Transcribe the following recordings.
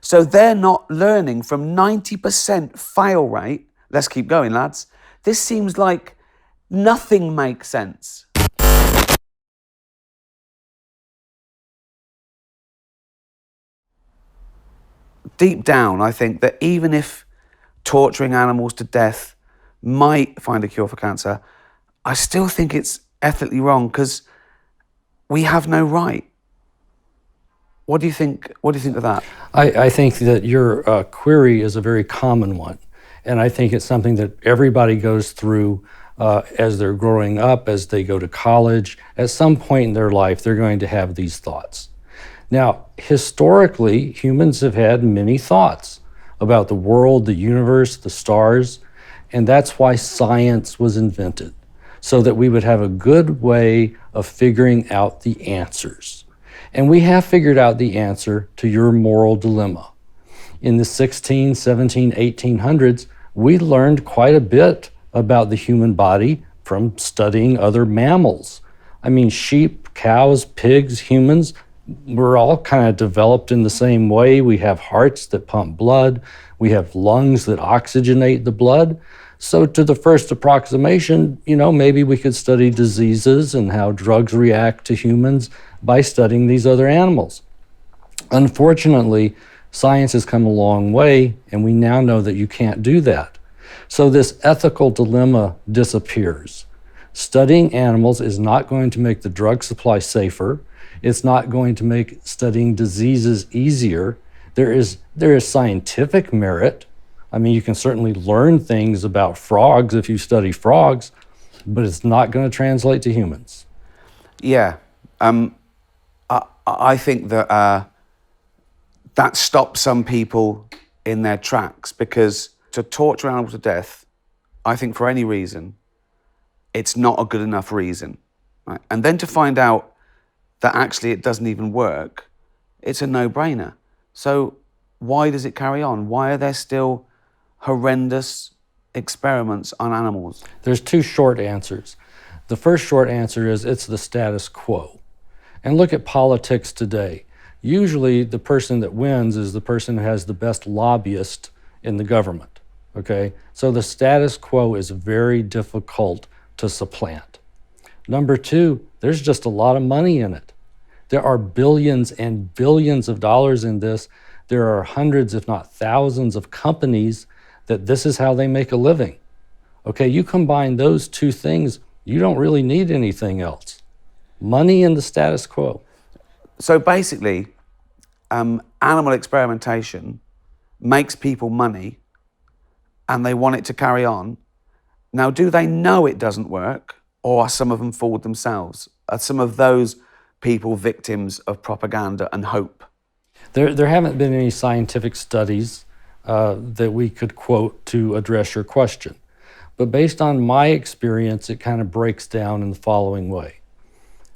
So they're not learning from 90% fail rate. Let's keep going, lads. This seems like nothing makes sense. Deep down, I think that even if torturing animals to death might find a cure for cancer, I still think it's ethically wrong because we have no right. What do you think? What do you think of that? I think that your query is a very common one. And I think it's something that everybody goes through as they're growing up, as they go to college. At some point in their life, they're going to have these thoughts. Now, historically, humans have had many thoughts about the world, the universe, the stars, and that's why science was invented, so that we would have a good way of figuring out the answers. And we have figured out the answer to your moral dilemma. In the 16, 17, 1800s, we learned quite a bit about the human body from studying other mammals. I mean, sheep, cows, pigs, humans, we're all kind of developed in the same way. We have hearts that pump blood. We have lungs that oxygenate the blood. So to the first approximation, maybe we could study diseases and how drugs react to humans by studying these other animals. Unfortunately, science has come a long way, and we now know that you can't do that. So this ethical dilemma disappears. Studying animals is not going to make the drug supply safer. It's not going to make studying diseases easier. There is scientific merit. I mean, you can certainly learn things about frogs if you study frogs, but it's not going to translate to humans. Yeah. I think that that stops some people in their tracks, because to torture animals to death, I think for any reason, it's not a good enough reason. Right? And then to find out that actually it doesn't even work, it's a no-brainer. So why does it carry on? Why are there still horrendous experiments on animals? There's two short answers. The first short answer is it's the status quo. And look at politics today. Usually the person that wins is the person who has the best lobbyist in the government, okay? So the status quo is very difficult to supplant. Number two, there's just a lot of money in it. There are billions and billions of dollars in this. There are hundreds, if not thousands, of companies that this is how they make a living. Okay, you combine those two things, you don't really need anything else. Money and the status quo. So basically, animal experimentation makes people money and they want it to carry on. Now, do they know it doesn't work, or are some of them fooled themselves? Are some of those people victims of propaganda and hope? There haven't been any scientific studies that we could quote to address your question. But based on my experience, it kind of breaks down in the following way.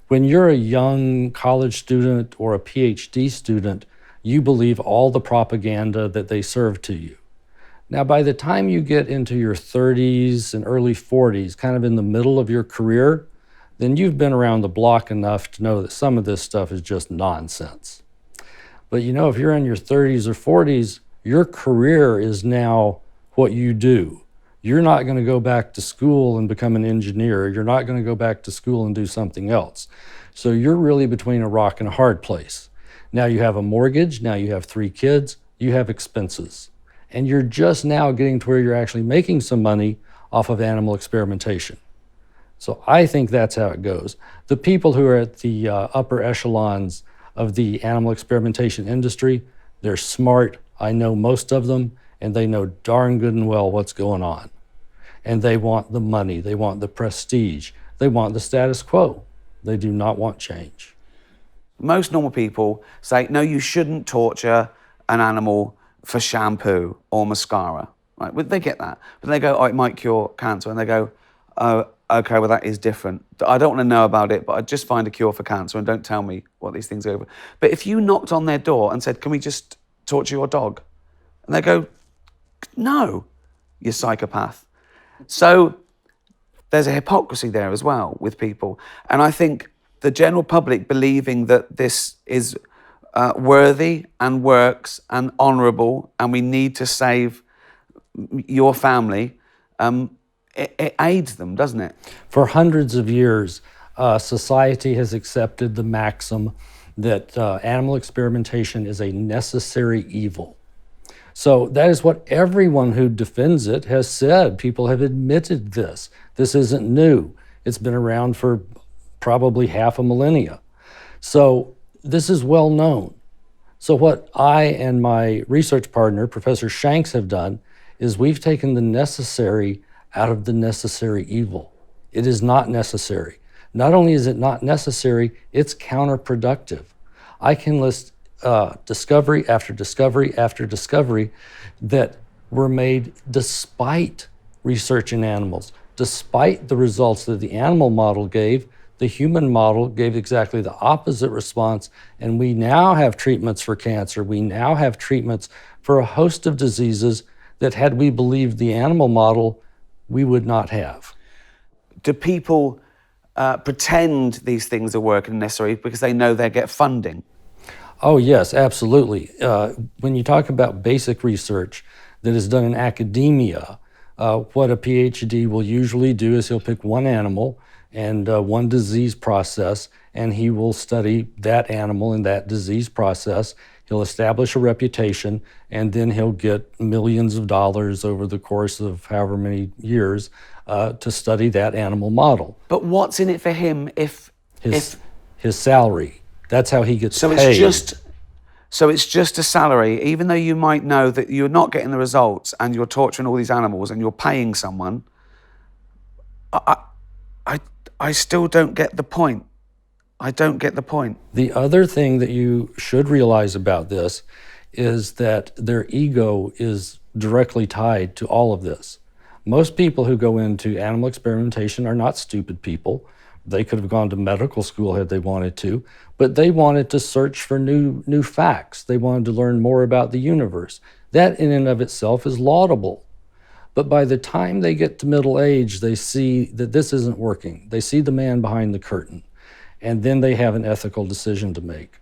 When you're a young college student or a PhD student, you believe all the propaganda that they serve to you. Now, by the time you get into your 30s and early 40s, kind of in the middle of your career, then you've been around the block enough to know that some of this stuff is just nonsense. But if you're in your 30s or 40s, your career is now what you do. You're not going to go back to school and become an engineer. You're not going to go back to school and do something else. So you're really between a rock and a hard place. Now you have a mortgage, now you have 3 kids, you have expenses. And you're just now getting to where you're actually making some money off of animal experimentation. So I think that's how it goes. The people who are at the upper echelons of the animal experimentation industry, they're smart. I know most of them, and they know darn good and well what's going on. And they want the money, they want the prestige, they want the status quo. They do not want change. Most normal people say, no, you shouldn't torture an animal for shampoo or mascara, right? Well, they get that. But they go, oh, it might cure cancer. And they go, oh, okay, well, that is different. I don't want to know about it, but I just find a cure for cancer and don't tell me what these things are over. But if you knocked on their door and said, can we just torture your dog? And they go, no, you psychopath. So there's a hypocrisy there as well with people. And I think the general public believing that this is worthy and works and honourable, and we need to save your family, it aids them, doesn't it? For hundreds of years, society has accepted the maxim that animal experimentation is a necessary evil. So that is what everyone who defends it has said. People have admitted this. This isn't new. It's been around for probably half a millennia. So this is well known. So what I and my research partner, Professor Shanks, have done is we've taken the necessary out of the necessary evil. It is not necessary. Not only is it not necessary, it's counterproductive. I can list discovery after discovery after discovery that were made despite research in animals, despite the results that the animal model gave. The human model gave exactly the opposite response, and we now have treatments for cancer. We now have treatments for a host of diseases that, had we believed the animal model, we would not have. Do people pretend these things are working and necessary because they know they get funding? Oh, yes, absolutely. When you talk about basic research that is done in academia, what a PhD will usually do is he'll pick one animal and one disease process, and he will study that animal and that disease process. He'll establish a reputation, and then he'll get millions of dollars over the course of however many years to study that animal model. But what's in it for him if His salary. That's how he gets so paid. it's just a salary, even though you might know that you're not getting the results and you're torturing all these animals and you're paying someone. I still don't get the point. I don't get the point. The other thing that you should realize about this is that their ego is directly tied to all of this. Most people who go into animal experimentation are not stupid people. They could have gone to medical school had they wanted to, but they wanted to search for new facts. They wanted to learn more about the universe. That in and of itself is laudable. But by the time they get to middle age, they see that this isn't working. They see the man behind the curtain, and then they have an ethical decision to make.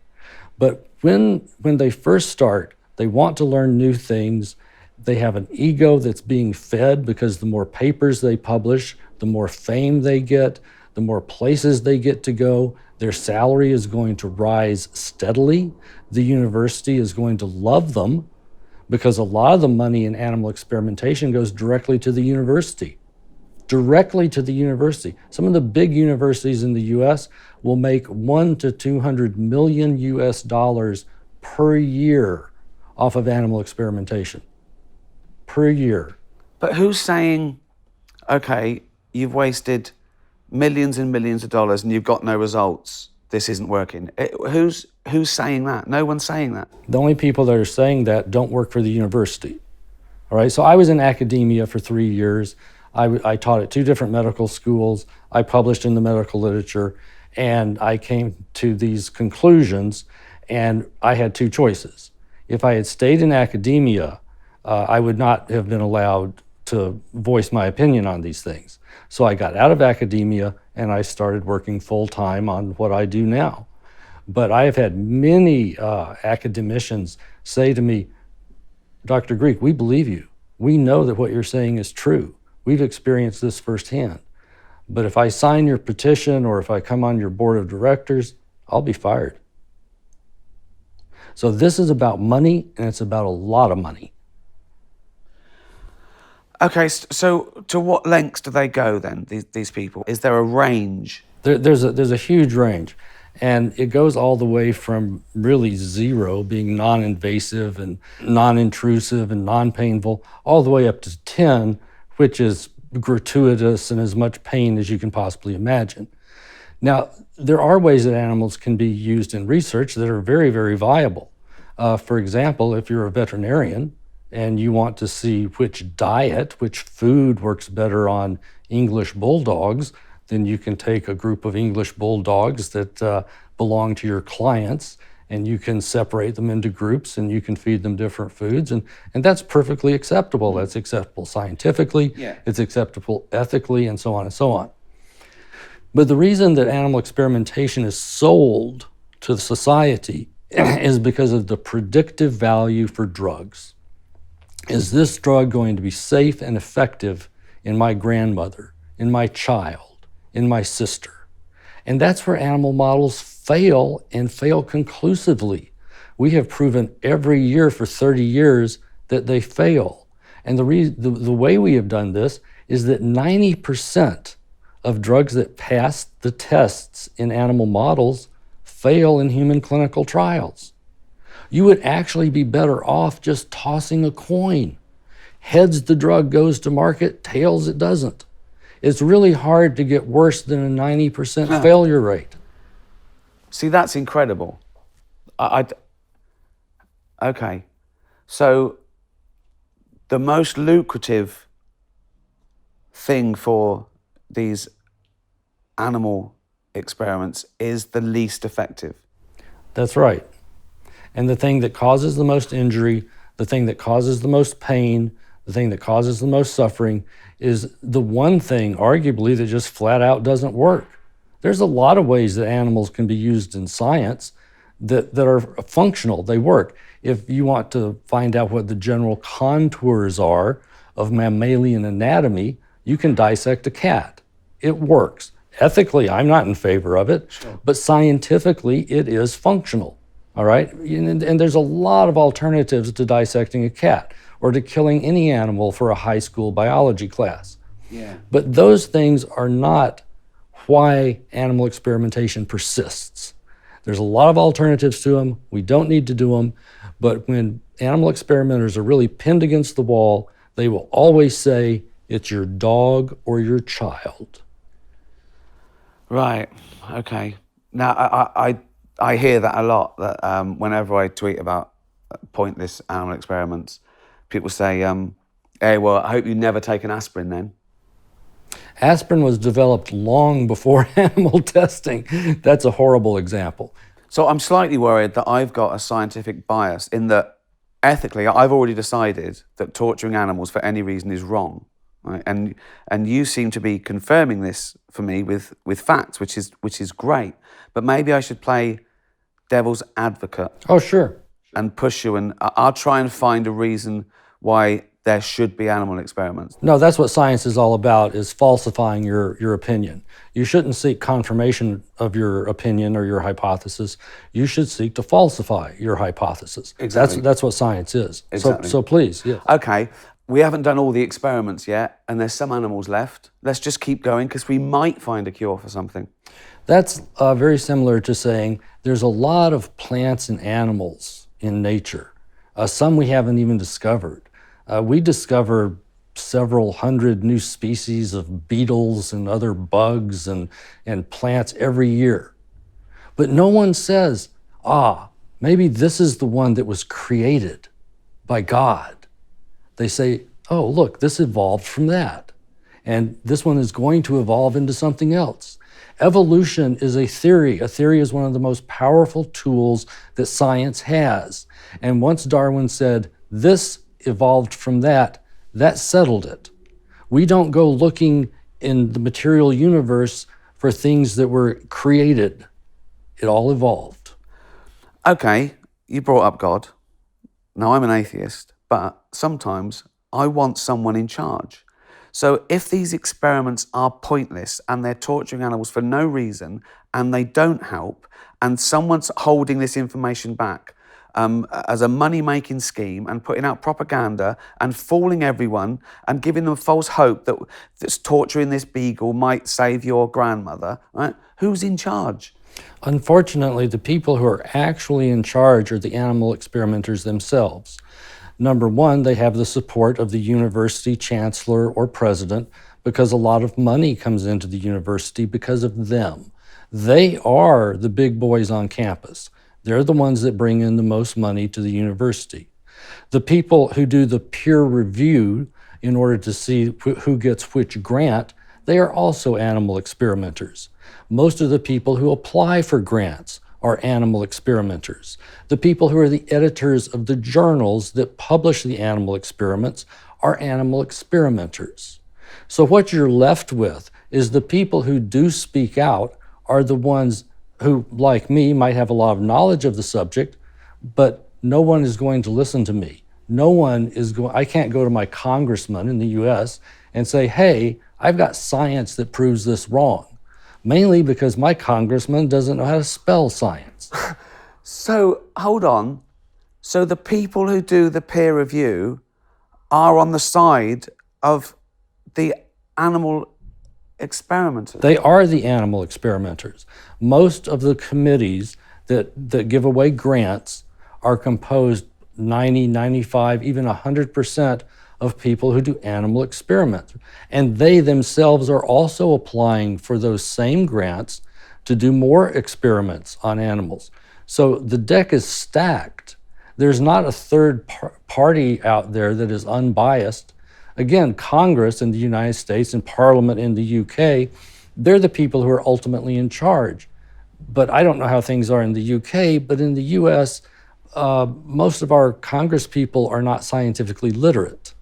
But when they first start, they want to learn new things. They have an ego that's being fed because the more papers they publish, the more fame they get, the more places they get to go. Their salary is going to rise steadily. The university is going to love them because a lot of the money in animal experimentation goes directly to the university. Directly to the university. Some of the big universities in the US will make $100 to $200 million US per year off of animal experimentation. Per year. But who's saying, okay, you've wasted millions and millions of dollars and you've got no results, this isn't working? Who's saying that? No one's saying that. The only people that are saying that don't work for the university. All right, so I was in academia for 3 years. I taught at 2 different medical schools. I published in the medical literature, and I came to these conclusions, and I had 2 choices. If I had stayed in academia, I would not have been allowed to voice my opinion on these things. So I got out of academia and I started working full-time on what I do now. But I have had many academicians say to me, Dr. Greek, we believe you. We know that what you're saying is true. We've experienced this firsthand. But if I sign your petition or if I come on your board of directors, I'll be fired. So this is about money, and it's about a lot of money. Okay, so to what lengths do they go then, these people? Is there a range? There's a huge range, and it goes all the way from really 0, being non-invasive and non-intrusive and non-painful, all the way up to 10, which is gratuitous and as much pain as you can possibly imagine. Now, there are ways that animals can be used in research that are very, very viable. For example, if you're a veterinarian, and you want to see which diet, which food works better on English bulldogs, then you can take a group of English bulldogs that belong to your clients, and you can separate them into groups and you can feed them different foods. And that's perfectly acceptable. That's acceptable scientifically, it's acceptable ethically, and so on and so on. But the reason that animal experimentation is sold to society is because of the predictive value for drugs. Is this drug going to be safe and effective in my grandmother, in my child, in my sister? And that's where animal models fail, and fail conclusively. We have proven every year for 30 years that they fail. And the way we have done this is that 90% of drugs that pass the tests in animal models fail in human clinical trials. You would actually be better off just tossing a coin. Heads, the drug goes to market, tails, it doesn't. It's really hard to get worse than a 90% failure rate. See, that's incredible. Okay. So the most lucrative thing for these animal experiments is the least effective. That's right. And the thing that causes the most injury, the thing that causes the most pain, the thing that causes the most suffering is the one thing, arguably, that just flat out doesn't work. There's a lot of ways that animals can be used in science that are functional, they work. If you want to find out what the general contours are of mammalian anatomy, you can dissect a cat. It works. Ethically, I'm not in favor of it, but scientifically, it is functional, all right? And there's a lot of alternatives to dissecting a cat or to killing any animal for a high school biology class. Yeah. But those things are not why animal experimentation persists. There's a lot of alternatives to them. We don't need to do them. But when animal experimenters are really pinned against the wall, they will always say, it's your dog or your child. Right. Okay. Now, I hear that a lot, that whenever I tweet about pointless animal experiments, people say, hey, well, I hope you never take an aspirin then. Aspirin was developed long before animal testing. That's a horrible example. So I'm slightly worried that I've got a scientific bias in that ethically, I've already decided that torturing animals for any reason is wrong. Right? And you seem to be confirming this for me with facts, which is great. But maybe I should play devil's advocate. Oh, sure. And push you, and I'll try and find a reason why there should be animal experiments. No, that's what science is all about, is falsifying your opinion. You shouldn't seek confirmation of your opinion or your hypothesis. You should seek to falsify your hypothesis. Exactly. That's what science is. Exactly. So please, yes. Okay, we haven't done all the experiments yet, and there's some animals left. Let's just keep going, because we might find a cure for something. That's very similar to saying there's a lot of plants and animals in nature. Some we haven't even discovered. We discover several hundred new species of beetles and other bugs and plants every year. But no one says, maybe this is the one that was created by God. They say, oh, look, this evolved from that. And this one is going to evolve into something else. Evolution is a theory. A theory is one of the most powerful tools that science has. And once Darwin said, this evolved from that, that settled it. We don't go looking in the material universe for things that were created. It all evolved. Okay, you brought up God. Now, I'm an atheist, but sometimes I want someone in charge. So if these experiments are pointless and they're torturing animals for no reason and they don't help, and someone's holding this information back as a money-making scheme and putting out propaganda and fooling everyone and giving them false hope that this torturing this beagle might save your grandmother, right? Who's in charge? Unfortunately, the people who are actually in charge are the animal experimenters themselves. Number one, they have the support of the university chancellor or president because a lot of money comes into the university because of them. They are the big boys on campus. They're the ones that bring in the most money to the university. The people who do the peer review in order to see who gets which grant, they are also animal experimenters. Most of the people who apply for grants are animal experimenters. The people who are the editors of the journals that publish the animal experiments are animal experimenters. So what you're left with is the people who do speak out are the ones who, like me, might have a lot of knowledge of the subject, but no one is going to listen to me. No one is going, I can't go to my congressman in the US and say, hey, I've got science that proves this wrong. Mainly because my congressman doesn't know how to spell science. So, hold on. So the people who do the peer review are on the side of the animal experimenters. They are the animal experimenters. Most of the committees that give away grants are composed 90, 95, even 100% of people who do animal experiments. And they themselves are also applying for those same grants to do more experiments on animals. So the deck is stacked. There's not a third party out there that is unbiased. Again, Congress in the United States and Parliament in the UK, they're the people who are ultimately in charge. But I don't know how things are in the UK, but in the US, most of our Congress people are not scientifically literate.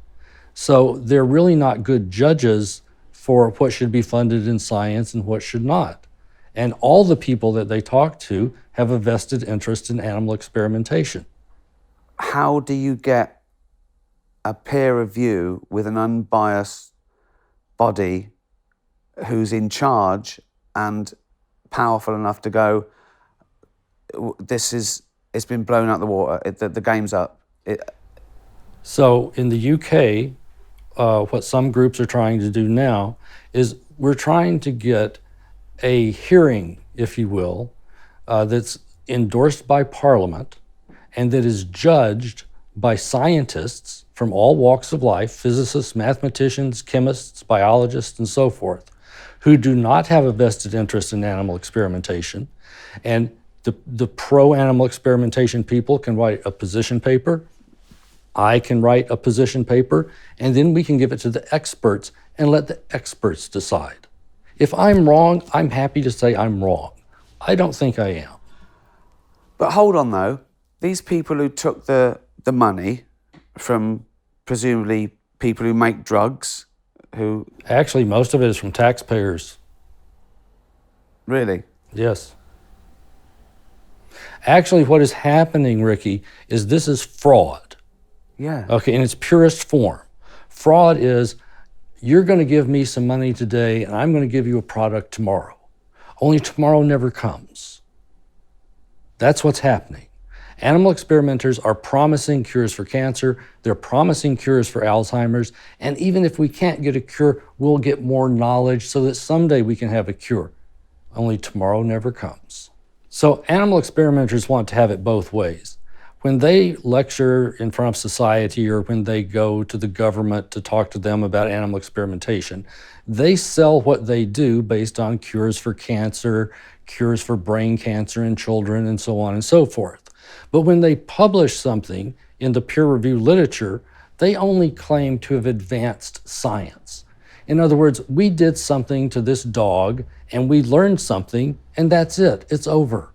So they're really not good judges for what should be funded in science and what should not. And all the people that they talk to have a vested interest in animal experimentation. How do you get a peer review with an unbiased body who's in charge and powerful enough to go, it's been blown out the water, the game's up? So in the UK, what some groups are trying to do now is we're trying to get a hearing, if you will, that's endorsed by Parliament and that is judged by scientists from all walks of life, physicists, mathematicians, chemists, biologists, and so forth, who do not have a vested interest in animal experimentation. And the pro-animal experimentation people can write a position paper. I can write a position paper, and then we can give it to the experts and let the experts decide. If I'm wrong, I'm happy to say I'm wrong. I don't think I am. But hold on though, these people who took the money from presumably people who make drugs, who... Actually, most of it is from taxpayers. Really? Yes. Actually, what is happening, Ricky, is this is fraud. Yeah. Okay, in its purest form. Fraud is, you're going to give me some money today and I'm going to give you a product tomorrow. Only tomorrow never comes. That's what's happening. Animal experimenters are promising cures for cancer, they're promising cures for Alzheimer's, and even if we can't get a cure, we'll get more knowledge so that someday we can have a cure. Only tomorrow never comes. So animal experimenters want to have it both ways. When they lecture in front of society or when they go to the government to talk to them about animal experimentation, they sell what they do based on cures for cancer, cures for brain cancer in children, and so on and so forth. But when they publish something in the peer-reviewed literature, they only claim to have advanced science. In other words, we did something to this dog and we learned something and that's it, it's over.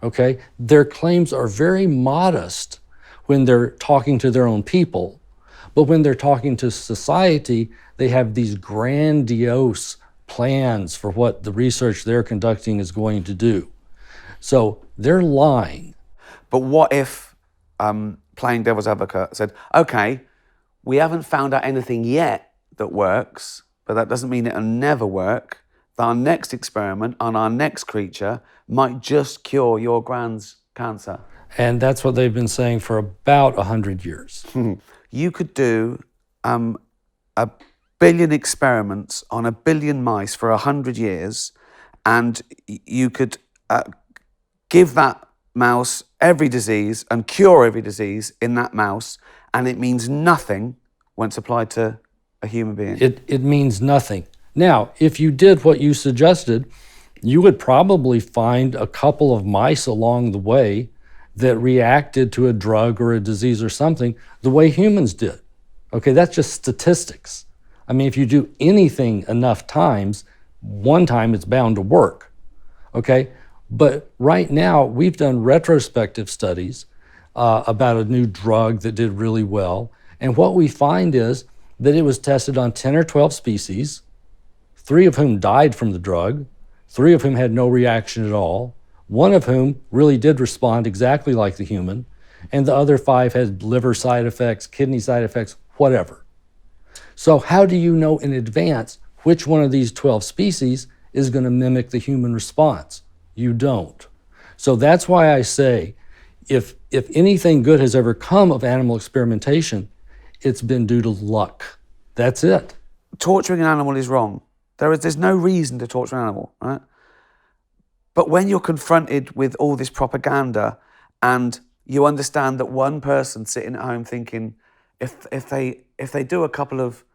Okay? Their claims are very modest when they're talking to their own people, but when they're talking to society, they have these grandiose plans for what the research they're conducting is going to do. So they're lying. But what if, playing devil's advocate, said, okay, we haven't found out anything yet that works, but that doesn't mean it'll never work. Our next experiment on our next creature might just cure your grand's cancer. And that's what they've been saying for about 100 years. You could do a billion experiments on a billion mice for 100 years, and you could give that mouse every disease and cure every disease in that mouse, and it means nothing when it's applied to a human being. It means nothing. Now, if you did what you suggested, you would probably find a couple of mice along the way that reacted to a drug or a disease or something the way humans did. Okay, that's just statistics. I mean, if you do anything enough times, one time it's bound to work. Okay, but right now we've done retrospective studies about a new drug that did really well. And what we find is that it was tested on 10 or 12 species, 3 of whom died from the drug, 3 of whom had no reaction at all, one of whom really did respond exactly like the human, and the other 5 had liver side effects, kidney side effects, whatever. So how do you know in advance which one of these 12 species is going to mimic the human response? You don't. So that's why I say, if anything good has ever come of animal experimentation, it's been due to luck. That's it. Torturing an animal is wrong. There's no reason to torture an animal, right? But when you're confronted with all this propaganda and you understand that one person sitting at home thinking, if they do a couple of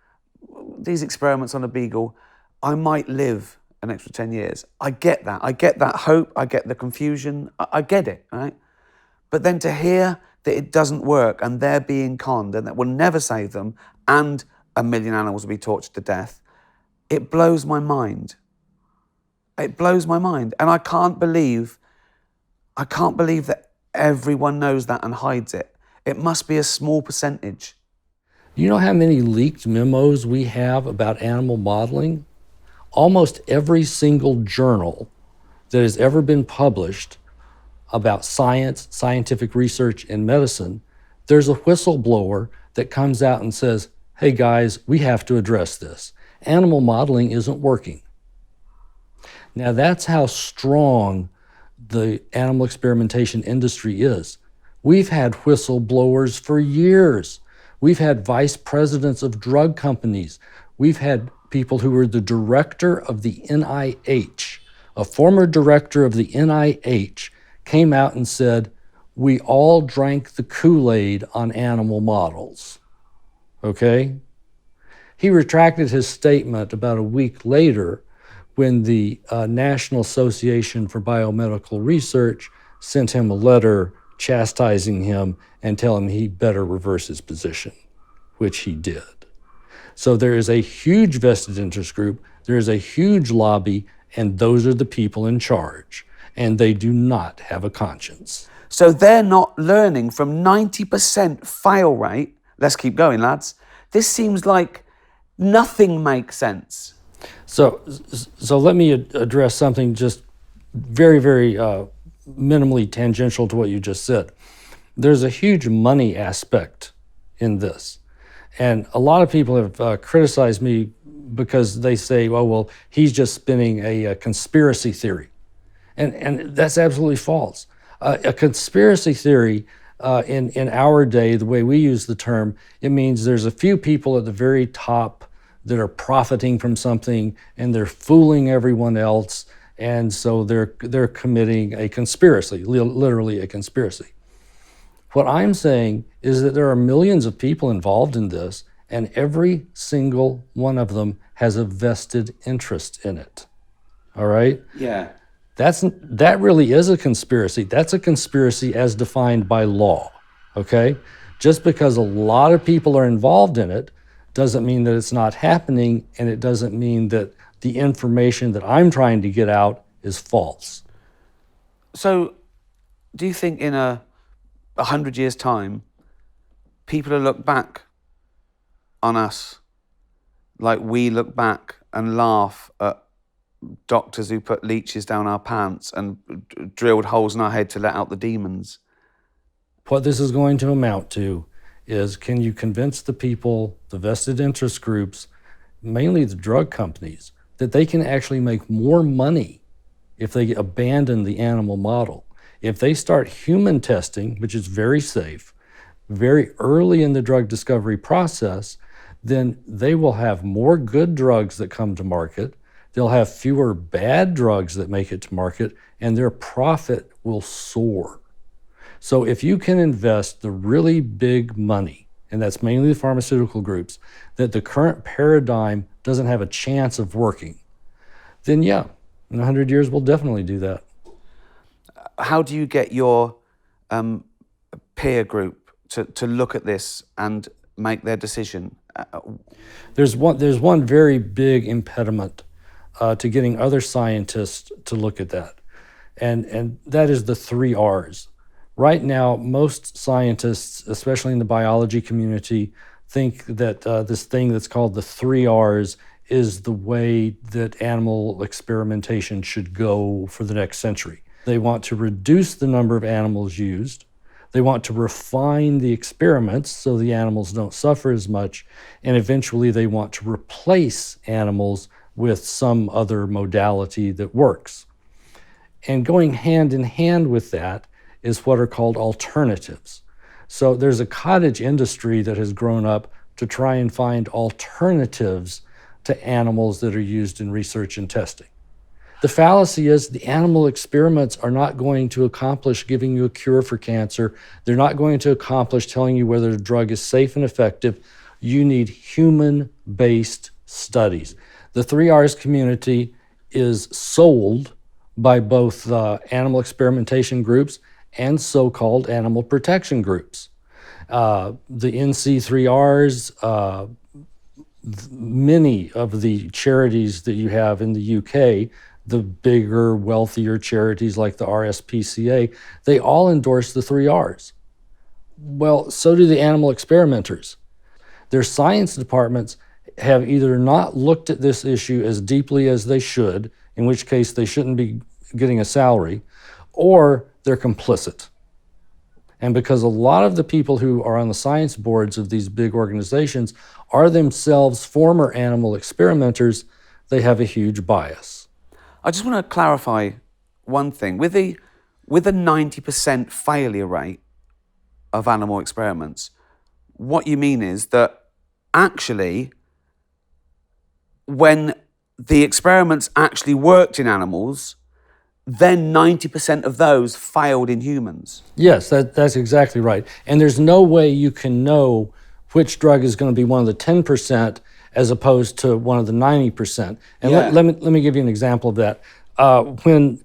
these experiments on a beagle, I might live an extra 10 years. I get that. I get that hope. I get the confusion. I get it, right? But then to hear that it doesn't work and they're being conned and that will never save them and 1 million animals will be tortured to death, it blows my mind. It blows my mind. And I can't believe that everyone knows that and hides it. It must be a small percentage. You know how many leaked memos we have about animal modeling? Almost every single journal that has ever been published about science, scientific research, and medicine, there's a whistleblower that comes out and says, hey guys, we have to address this. Animal modeling isn't working. Now that's how strong the animal experimentation industry is. We've had whistleblowers for years. We've had vice presidents of drug companies. We've had people who were the director of the NIH. A former director of the NIH came out and said, we all drank the Kool-Aid on animal models. Okay? He retracted his statement about a week later when the National Association for Biomedical Research sent him a letter chastising him and telling him he better reverse his position, which he did. So there is a huge vested interest group, there is a huge lobby, and those are the people in charge, and they do not have a conscience. So they're not learning from 90% fail rate. Let's keep going, lads. This seems like nothing makes sense. So let me address something just very, very minimally tangential to what you just said. There's a huge money aspect in this. And a lot of people have criticized me because they say, well, he's just spinning a conspiracy theory. And that's absolutely false. A conspiracy theory in our day, the way we use the term, it means there's a few people at the very top that are profiting from something and they're fooling everyone else. And so they're committing a conspiracy, literally a conspiracy. What I'm saying is that there are millions of people involved in this, and every single one of them has a vested interest in it. All right? Yeah. That really is a conspiracy. That's a conspiracy as defined by law, okay? Just because a lot of people are involved in it doesn't mean that it's not happening, and it doesn't mean that the information that I'm trying to get out is false. So do you think in 100 years' time, people will look back on us like we look back and laugh at doctors who put leeches down our pants and drilled holes in our head to let out the demons? What this is going to amount to is, can you convince the people, the vested interest groups, mainly the drug companies, that they can actually make more money if they abandon the animal model? If they start human testing, which is very safe, very early in the drug discovery process, then they will have more good drugs that come to market, they'll have fewer bad drugs that make it to market, and their profit will soar. So if you can invest the really big money, and that's mainly the pharmaceutical groups, that the current paradigm doesn't have a chance of working, then yeah, in 100 years we'll definitely do that. How do you get your peer group to look at this and make their decision? There's one very big impediment to getting other scientists to look at that, and that is the 3 R's. Right now, most scientists, especially in the biology community, think that this thing that's called the 3 R's is the way that animal experimentation should go for the next century. They want to reduce the number of animals used. They want to refine the experiments so the animals don't suffer as much. And eventually they want to replace animals with some other modality that works. And going hand in hand with that is what are called alternatives. So there's a cottage industry that has grown up to try and find alternatives to animals that are used in research and testing. The fallacy is the animal experiments are not going to accomplish giving you a cure for cancer. They're not going to accomplish telling you whether the drug is safe and effective. You need human-based studies. The 3Rs community is sold by both animal experimentation groups and so-called animal protection groups. The NC3Rs, many of the charities that you have in the UK, the bigger, wealthier charities like the RSPCA, they all endorse the 3Rs. Well, so do the animal experimenters. Their science departments have either not looked at this issue as deeply as they should, in which case they shouldn't be getting a salary, or they're complicit. And because a lot of the people who are on the science boards of these big organizations are themselves former animal experimenters, they have a huge bias. I just want to clarify one thing. With a 90% failure rate of animal experiments, what you mean is that actually, when the experiments actually worked in animals, then 90% of those failed in humans. Yes, that's exactly right. And there's no way you can know which drug is going to be one of the 10% as opposed to one of the 90%. And Yeah. let me give you an example of that. When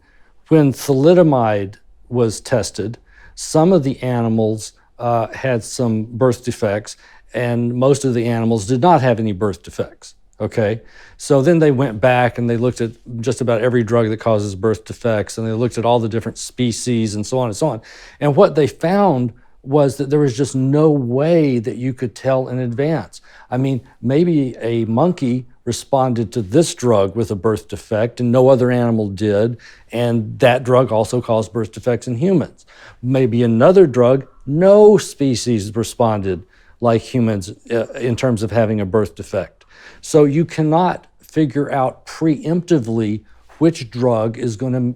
thalidomide was tested, some of the animals had some birth defects, and most of the animals did not have any birth defects. Okay, so then they went back and they looked at just about every drug that causes birth defects, and they looked at all the different species and so on and so on. And what they found was that there was just no way that you could tell in advance. I mean, maybe a monkey responded to this drug with a birth defect and no other animal did, and that drug also caused birth defects in humans. Maybe another drug, no species responded like humans in terms of having a birth defect. So you cannot figure out preemptively which drug is going to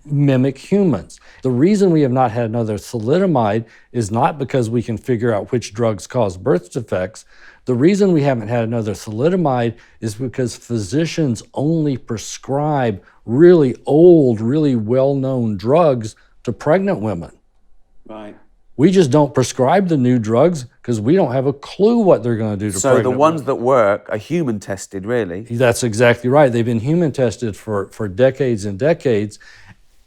mimic humans. The reason we have not had another thalidomide is not because we can figure out which drugs cause birth defects. The reason we haven't had another thalidomide is because physicians only prescribe really old, really well-known drugs to pregnant women. Right. We just don't prescribe the new drugs because we don't have a clue what they're going to do to pregnant So the ones women. that work are human tested, really. That's exactly right. They've been human tested for decades and decades,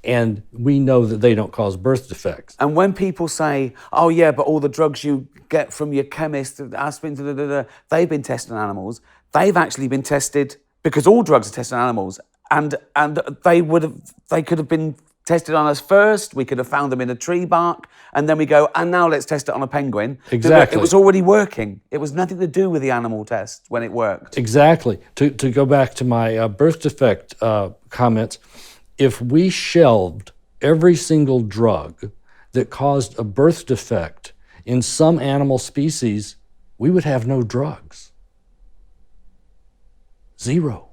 and we know that they don't cause birth defects. And when people say, oh yeah, but all the drugs you get from your chemist, aspirin, they've been tested on animals, they've actually been tested, because all drugs are tested on animals, and they could have been tested on us first, we could have found them in a tree bark, and then we go, and now let's test it on a penguin. Exactly. It was already working. It was nothing to do with the animal test when it worked. Exactly. To go back to my birth defect comments, if we shelved every single drug that caused a birth defect in some animal species, we would have no drugs. Zero.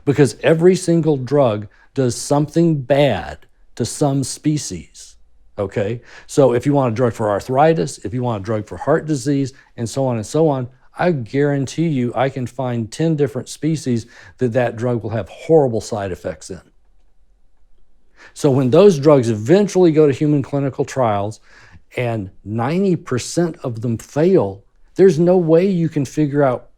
Because every single drug does something bad to some species, okay? So if you want a drug for arthritis, if you want a drug for heart disease, and so on, I guarantee you I can find 10 different species that drug will have horrible side effects in. So when those drugs eventually go to human clinical trials and 90% of them fail, there's no way you can figure out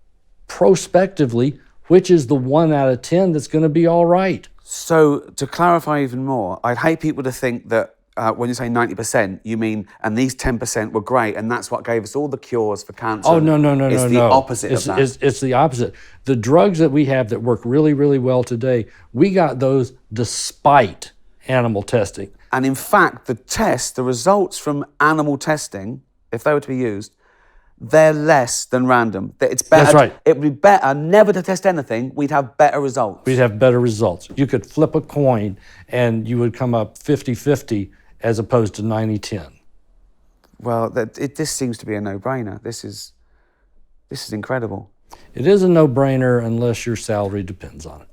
prospectively which is the 1 out of 10 that's going to be all right. So to clarify even more, I'd hate people to think that when you say 90%, you mean, and these 10% were great, and that's what gave us all the cures for cancer. Oh, no. It's the opposite of that. It's the opposite. The drugs that we have that work really, really well today, we got those despite animal testing. And in fact, the results from animal testing, if they were to be used, they're less than random. It's better. That's right. It would be better never to test anything. We'd have better results. We'd have better results. You could flip a coin and you would come up 50-50 as opposed to 90-10. Well, this seems to be a no-brainer. This is incredible. It is a no-brainer unless your salary depends on it.